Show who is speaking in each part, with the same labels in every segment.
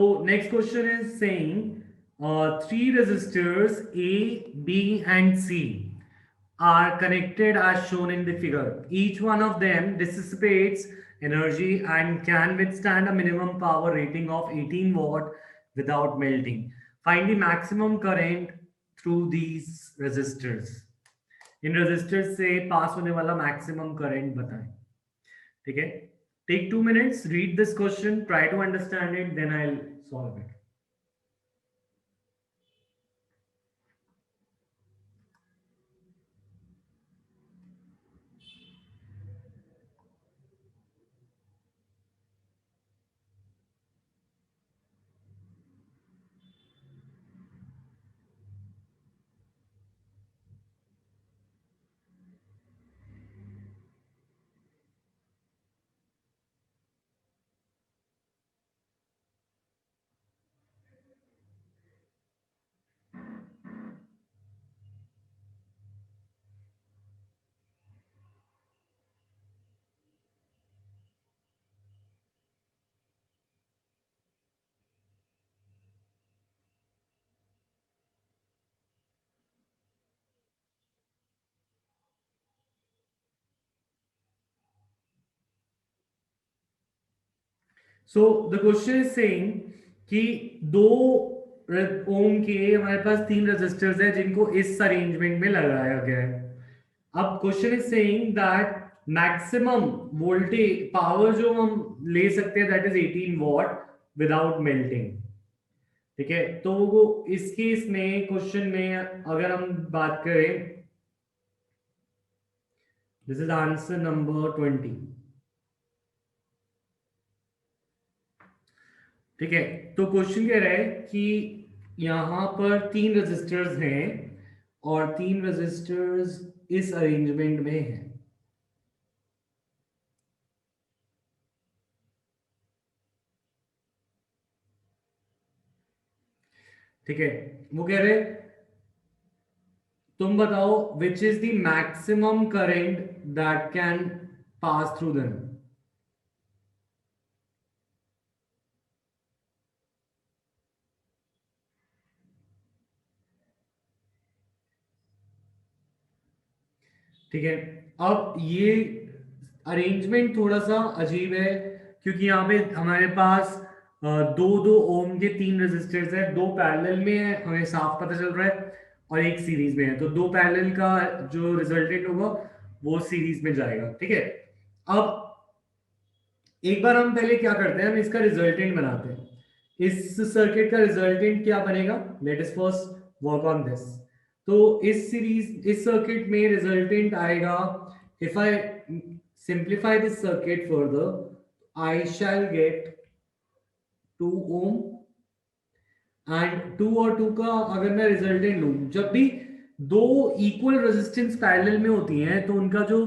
Speaker 1: So next question is saying three resistors A, B, and C are connected as shown in the figure. Each one of them dissipates energy and can withstand a minimum power rating of 18 watt without melting. Find the maximum current through these resistors. In resistors से पास होने वाला maximum current बताएं. ठीक है? Take 2 minutes, read this question, try to understand it, then I'll solve it. So the question is saying कि दो ओम के हमारे पास तीन रेजिस्टर्स है जिनको इस अरेंजमेंट में लगाया गया है. अब question is saying that maximum voltage power जो हम ले सकते हैं that is 18 what without melting. ठीक है, तो वो इस केस में क्वेश्चन में अगर हम बात करें, दिस इज आंसर नंबर 20. ठीक है, तो क्वेश्चन कह रहा है कि यहां पर तीन रेजिस्टर्स हैं और तीन रेजिस्टर्स इस अरेंजमेंट में हैं. ठीक है, वो कह रहे तुम बताओ which is the maximum current that can pass through them. ठीक है, अब ये अरेंजमेंट थोड़ा सा अजीब है क्योंकि यहाँ पे हमारे पास दो दो ओम के तीन रेजिस्टर्स है, दो पैरेलल में है हमें साफ पता चल रहा है और एक सीरीज में है. तो दो पैरेलल का जो रिजल्टेंट होगा वो सीरीज में जाएगा. ठीक है, अब एक बार हम पहले क्या करते हैं, हम इसका रिजल्टेंट बनाते हैं. इस सर्किट का रिजल्टेंट क्या बनेगा, late us first work on this. तो इस सर्किट में रिजल्टेंट आएगा, if I simplify this circuit further I shell gate 2 ohm and 2 और 2 का अगर मैं रिजल्टेंट लूं, जब भी दो इक्वल रेजिस्टेंस पैरेलल में होती हैं तो उनका जो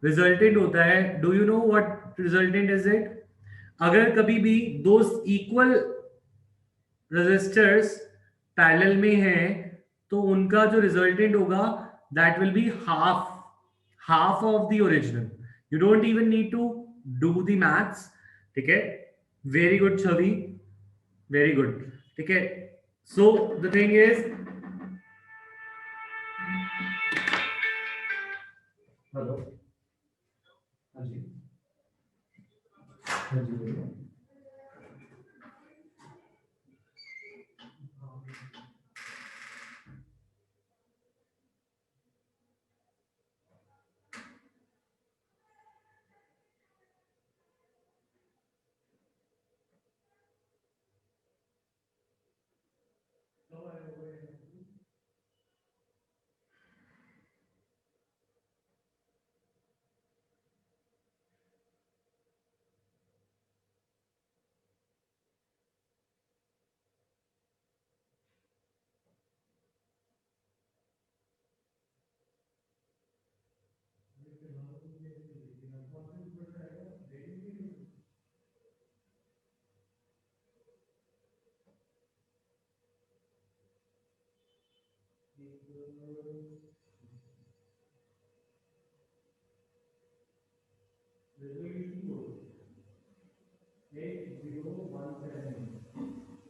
Speaker 1: रिजल्टेंट होता है, do you know what resultant is it. अगर कभी भी दो इक्वल रेजिस्टर्स पैरेलल में हैं तो उनका जो रिजल्टेंट होगा that will be half half of the original. You don't even need to do the maths. ठीक है, very good Chhavi, very good. ठीक है, so the thing is, hello, हाँ जी, हाँ जी बोलिए. रेजोल्यूशन 8017.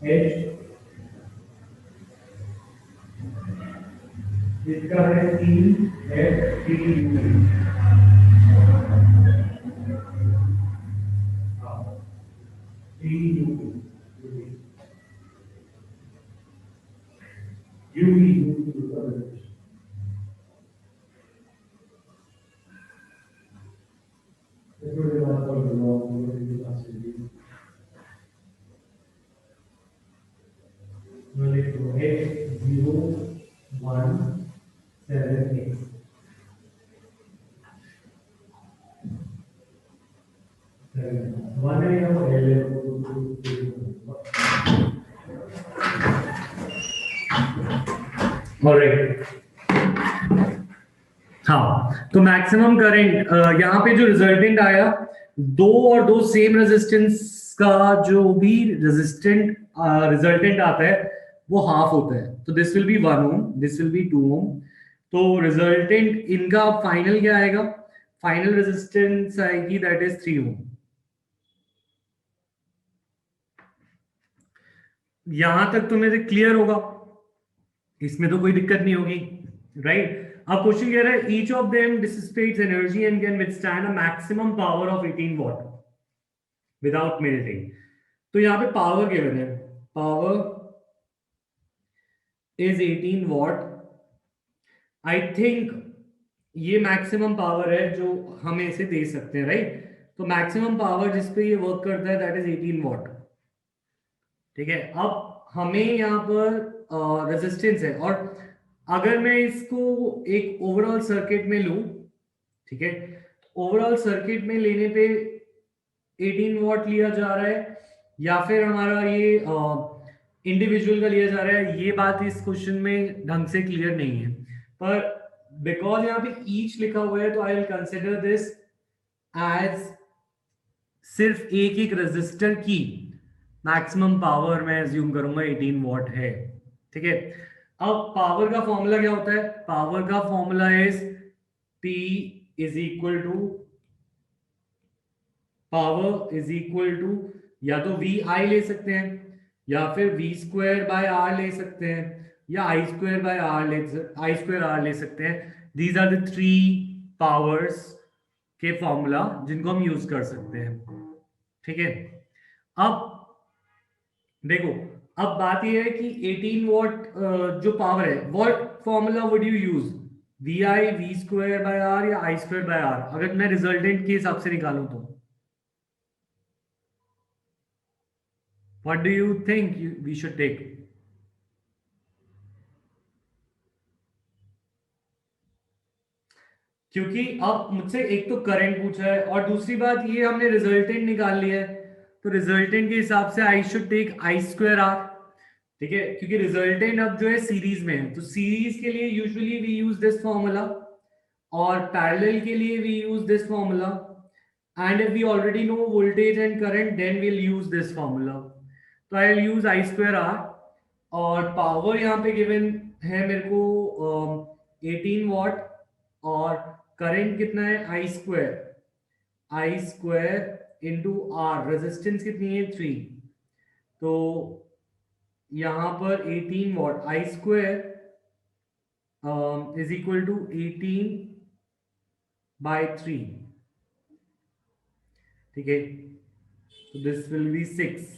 Speaker 1: H इसका है TFTU TU UE H017X one है या वो L है हाँ तो मैक्सिमम करंट यहाँ पे जो रिजल्टेंट आया दो और दो सेम रेजिस्टेंस का जो भी रेजिस्टेंट रिजल्टेंट आता है वो हाफ होता है तो this will be 1 ohm this will be 2 ohm तो रिजल्टेंट इनका फाइनल क्या आएगा फाइनल रेजिस्टेंस आएगी दैट इज 3 ओम यहां तक तुम्हें क्लियर होगा इसमें तो कोई दिक्कत नहीं होगी राइट अब क्वेश्चन कह रहा है each of them dissipates energy and can withstand a maximum power of 18 what without melting तो यहाँ पे पावर गिवन है power is 18 what I think ये मैक्सिमम पावर है जो हमें इसे दे सकते हैं राइट तो मैक्सिमम पावर जिसपे ये वर्क करता है दैट इज 18 वॉट ठीक है अब हमें यहाँ पर रेजिस्टेंस है और अगर मैं इसको एक ओवरऑल सर्किट में लूं ठीक है ओवरऑल सर्किट में लेने पे 18 वॉट लिया जा रहा है या फिर हमारा ये इंडिविजुअल का लिया जा रहा है ये बात इस क्वेश्चन में ढंग से क्लियर नहीं है पर बिकॉज यहाँ पे ईच लिखा हुआ है तो I will consider this as सिर्फ एक एक रेजिस्टर की मैक्सिमम पावर मैं एज्यूम करूंगा 18 वॉट है ठीक है अब पावर का फॉर्मूला क्या होता है पावर का formula is P is equal to power is equal to या तो VI ले सकते हैं या फिर V स्क्वायर बाय R ले सकते हैं या I स्क्वायर बाय R ले सकते हैं these are the three powers के फॉर्मूला जिनको हम यूज कर सकते हैं ठीक है अब देखो अब बात यह है कि 18 वॉट जो पावर है what formula would you use VI V square by R या I स्क्वायर बाय R अगर मैं रिजल्टेंट के हिसाब से निकालूं तो what do you think we should take क्योंकि अब मुझसे एक तो करंट पूछा है और दूसरी बात ये हमने रिजल्टेंट निकाल लिया है तो रिजल्टेंट के हिसाब से I should take I square R ठीक है क्योंकि रिजल्टेंट अब जो है सीरीज में है तो सीरीज के लिए usually we use this formula और पैरेलल के लिए we use this formula and if we already know voltage and current then we will use this formula तो I will use I square R और power यहाँ पे given है मेरे को 18 वॉट और करंट कितना है I square into R resistance कितनी है 3 तो यहां पर 18 watt I square is equal to 18 by 3 ठीक है तो दिस विल बी 6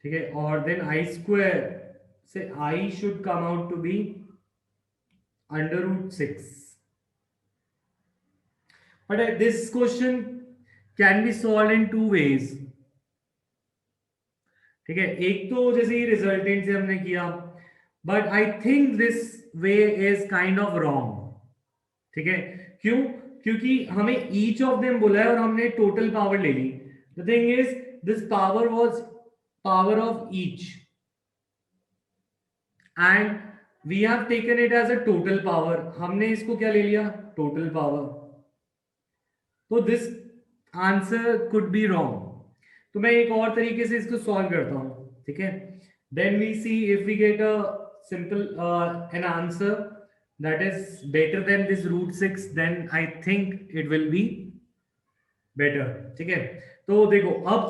Speaker 1: ठीक है और देन I स्क्वायर से I should come out to be √6 but this question can be solved in two ways ठीक है एक तो जैसे रिजल्टेंट से हमने किया but I think this way is kind of wrong ठीक है क्यों क्योंकि हमें ईच ऑफ देम बोला है और हमने टोटल पावर ले ली the thing is this power was power of each and we have taken it as a total power हमने इसको क्या ले लिया टोटल पावर तो this answer could be wrong तो मैं एक और तरीके से इसको सॉल्व करता हूं ठीक है then we see if we get a simple an answer that is better than this √6 then I think it will be better ठीक है तो देखो अब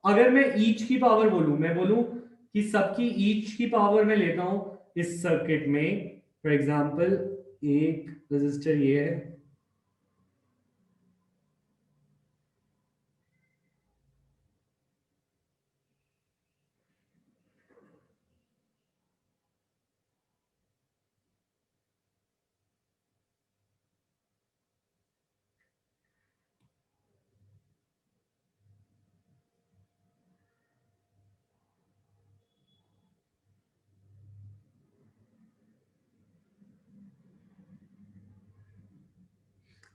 Speaker 1: अगर मैं ईच की पावर बोलूं, मैं बोलूं कि सबकी ईच की पावर मैं लेता हूं इस सर्किट में, फॉर एग्जांपल एक रेजिस्टर ये है,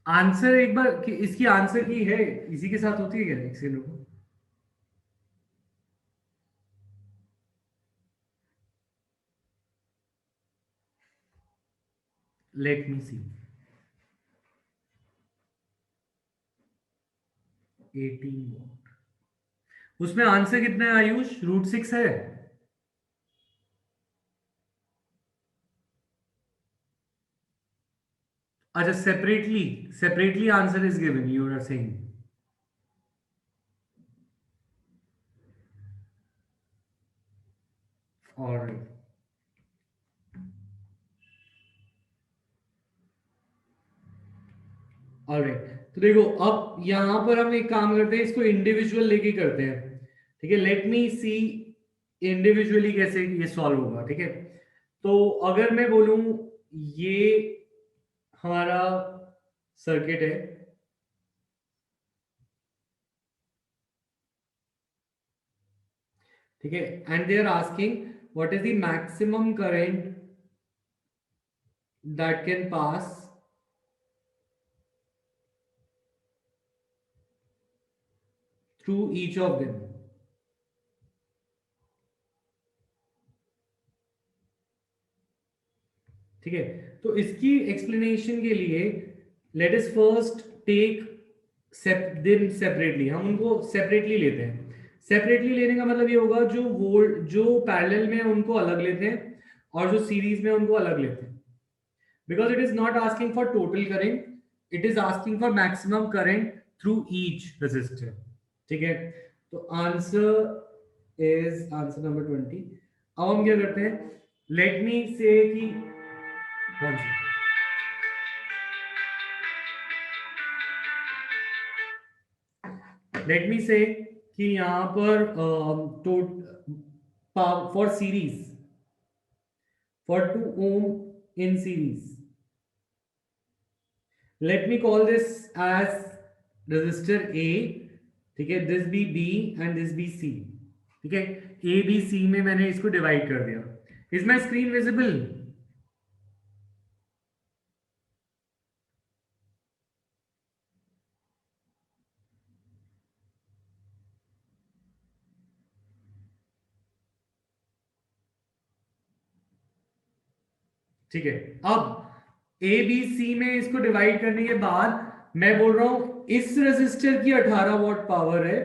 Speaker 1: आंसर एक बार कि इसकी आंसर की है, इसी के साथ होती है क्या, एक सेकंड रुको। लेट मी सी, 18 वॉट, उसमें आंसर कितना है आयुष, √6 है। अच्छा, separately, separately answer is given, you are saying. Alright, alright, तो देखो अब यहां पर हम एक काम करते हैं, इसको इंडिविजुअल लेके करते हैं, ठीक है। लेट मी सी इंडिविजुअली कैसे ये सॉल्व होगा, ठीक है। तो अगर मैं बोलूं ये हमारा सर्किट है, ठीक है, and they are asking what is the maximum current that can pass through each of them, ठीक है। तो इसकी एक्सप्लेनेशन के लिए let us first take them separately, हम उनको सेपरेटली लेते हैं। सेपरेटली लेने का मतलब ये होगा जो वोल्ट जो पैरेलल में है उनको अलग लेते हैं, और जो सीरीज में है उनको अलग लेते हैं, because it is not asking for total current, it is asking for maximum current through each resistor, ठीक है। तो आंसर इज आंसर नंबर 20। अब हम क्या करते हैं, लेट मी से कि कौन सी, लेट मी से कि यहां पर तो for series, for 2 ohm in series, let me call this as resistor A, ठीक है, this be B and this be C, ठीक है। A B C में मैंने इसको डिवाइड कर दिया। Is my screen visible? ठीक है, अब ए बी सी में इसको डिवाइड करने के बाद मैं बोल रहा हूं इस रेजिस्टर की 18 वॉट पावर है,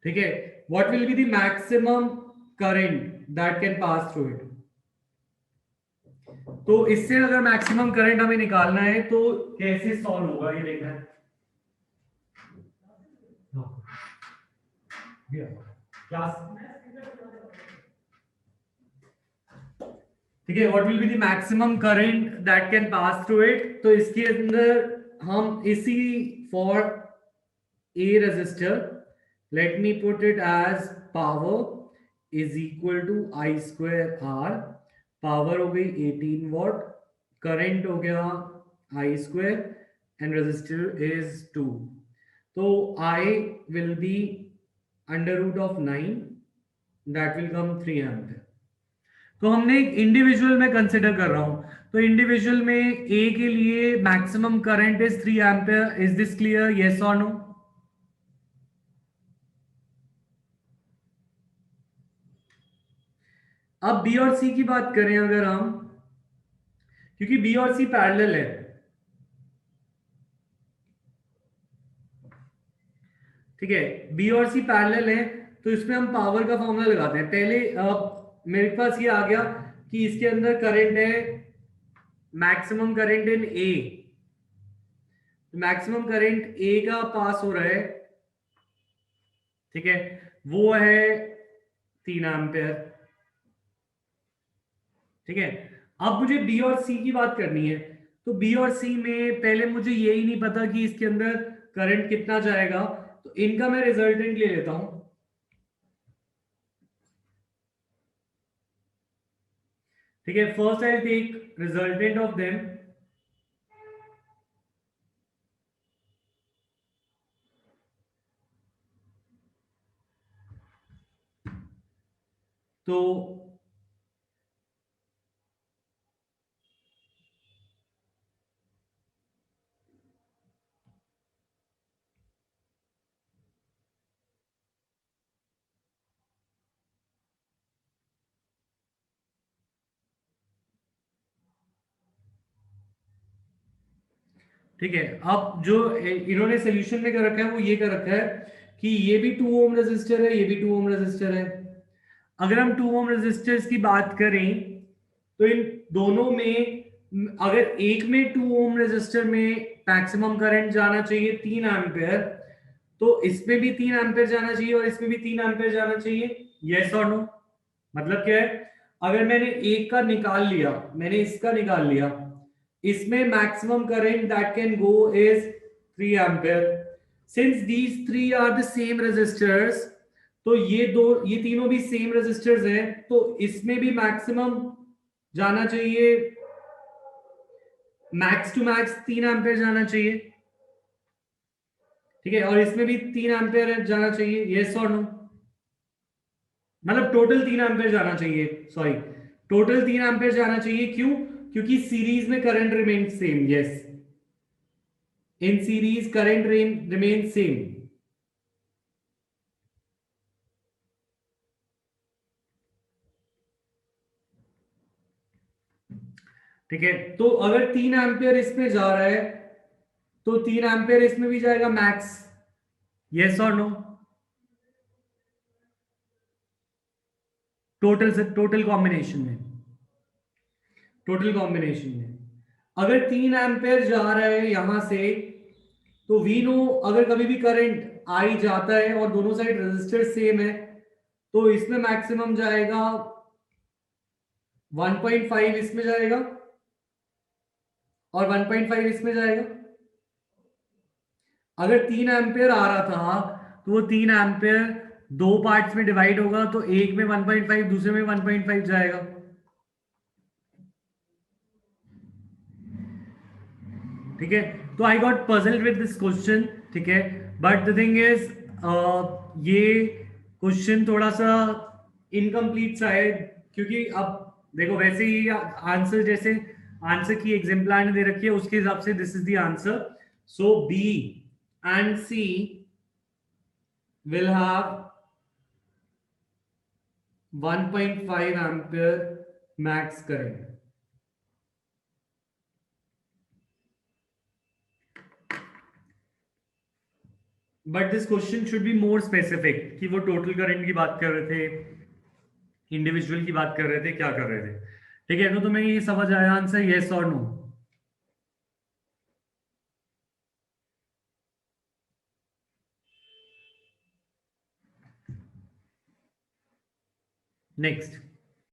Speaker 1: ठीक है। What will be the maximum current that can pass through it, तो इससे अगर मैक्सिमम करंट हमें निकालना है तो कैसे सॉल्व होगा ये देखना है। क्लास, ठीक है, what will be the maximum current that can pass through it, तो इसके अंदर हम इसी for a resistor, let me put it as power is equal to I square R, power हो गई 18 वॉट, करंट हो गया I square, and resistor is 2, तो I will be √9, that will come 3 ampere. तो हमने एक इंडिविजुअल में consider कर रहा हूं, तो इंडिविजुअल में ए के लिए maximum current is 3 ampere, is this clear, yes और नो? अब बी और सी की बात करें अगर हम, क्योंकि बी और सी पैरेलल है, ठीक है, बी और सी पैरेलल है, तो इसमें हम पावर का फॉर्मूला लगाते हैं पहले। मेरे पास ये आ गया कि इसके अंदर करंट है maximum current in A, maximum current A का पास हो रहा है ठीक है, वो है 3 एम्पेयर। ठीक है, अब मुझे बी और सी की बात करनी है। तो बी और सी में पहले मुझे यही नहीं पता कि इसके अंदर करंट कितना जाएगा, तो इनका मैं रिजल्टेंट ले लेता हूं। ठीक है, first I take resultant of them. तो ठीक है, अब जो इन्होंने सोल्यूशन में कर रखा है वो ये कर रखा है कि ये भी 2 ओम रेजिस्टर है, ये भी 2 ओम रेजिस्टर है। अगर हम 2 ओम रेजिस्टर्स की बात करें तो इन दोनों में अगर एक में 2 ओम रेजिस्टर में मैक्सिमम करंट जाना चाहिए 3 एम्पेयर, तो इसमें भी 3 एम्पेयर जाना चाहिए और इसमें भी 3 एम्पेयर जाना चाहिए। यस और नो? मतलब क्या है, अगर मैंने एक का निकाल लिया, मैंने इसका निकाल लिया, इसमें maximum current that can go is 3 ampere. Since these three are the same resistors, तो ये तीनों भी सेम रेजिस्टर्स हैं, तो इसमें भी मैक्सिमम जाना चाहिए, मैक्स टू मैक्स 3 एम्पेयर जाना चाहिए। ठीक है, और इसमें भी 3 एम्पेयर जाना चाहिए। यस और नो? मतलब टोटल 3 एम्पेयर जाना चाहिए, सॉरी, टोटल 3 एम्पेयर जाना चाहिए। क्यों? क्योंकि सीरीज में current remain same. Yes, in series current remain same. ठीक है, तो अगर 3 एम्पेयर इसमें जा रहा है तो 3 एम्पेयर इसमें भी जाएगा मैक्स। यस और नो? टोटल से टोटल कॉम्बिनेशन में, टोटल कॉम्बिनेशन में अगर 3 एम्पेयर जा रहा है यहां से, तो वी नो अगर कभी भी करंट आई जाता है और दोनों साइड रेजिस्टर सेम है, तो इसमें मैक्सिमम जाएगा 1.5 इसमें जाएगा और 1.5 इसमें जाएगा। अगर 3 एम्पेयर आ रहा था तो वो 3 एम्पेयर दो पार्ट्स में डिवाइड होगा, तो एक में 1.5, दूसरे में 1.5 जाएगा। ठीक है, तो I got puzzled with this question. ठीक है, बट द थिंग इज ये क्वेश्चन थोड़ा सा इनकम्प्लीट सा है, क्योंकि अब देखो वैसे ही आंसर जैसे आंसर की एग्जाम्पल ने दे रखी है उसके हिसाब से this is the answer. So B and C will have 1.5 ampere max current. But this question should be more specific कि वो टोटल करंट की बात कर रहे थे, इंडिविजुअल की बात कर रहे थे, क्या कर रहे थे। ठीक है, तो तुम्हें ये समझ आया आंसर, यस और नो? नेक्स्ट,